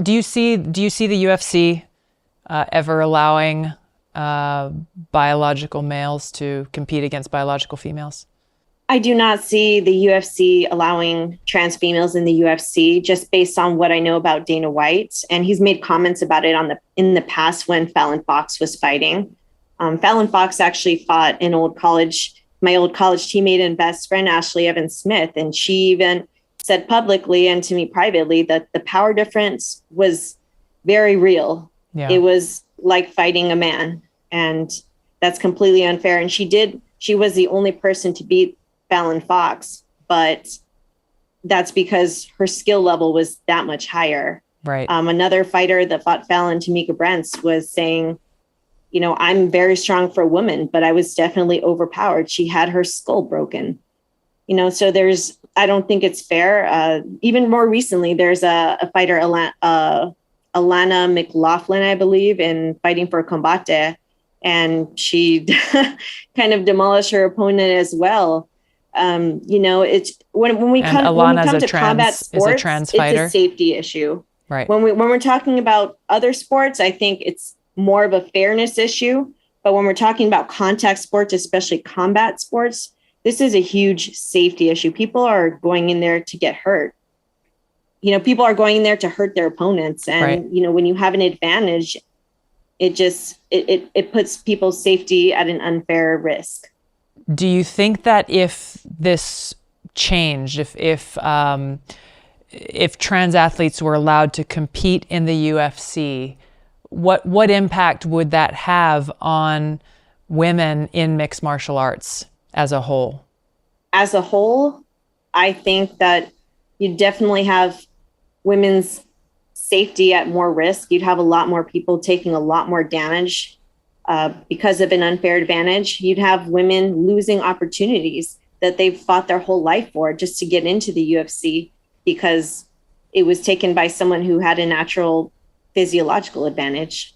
Do you see the UFC ever allowing biological males to compete against biological females? I do not see the UFC allowing trans females in the UFC just based on what I know about Dana White. And he's made comments about it in the past when Fallon Fox was fighting. Fallon Fox actually fought my old college teammate and best friend, Ashley Evans Smith. And she even said publicly and to me privately that the power difference was very real. Yeah. It was like fighting a man. And that's completely unfair. And she was the only person to beat Fallon Fox, but that's because her skill level was that much higher. Right. Another fighter that fought Fallon, Tamika Brents, was saying, I'm very strong for a woman, but I was definitely overpowered. She had her skull broken. So I don't think it's fair. Even more recently, there's a fighter, Alana McLaughlin, I believe, in Fighting for Combate, and she kind of demolished her opponent as well. It's when we come to combat sports, it's a safety issue. Right. When we're talking about other sports, I think it's more of a fairness issue. But when we're talking about contact sports, especially combat sports, this is a huge safety issue. People are going in there to get hurt. People are going in there to hurt their opponents. And, right. When you have an advantage, it puts people's safety at an unfair risk. Do you think that if this changed, if trans athletes were allowed to compete in the UFC, what impact would that have on women in mixed martial arts as a whole? As a whole, I think that you definitely have women's safety at more risk. You'd have a lot more people taking a lot more damage because of an unfair advantage. You'd have women losing opportunities that they've fought their whole life for just to get into the UFC because it was taken by someone who had a natural physiological advantage.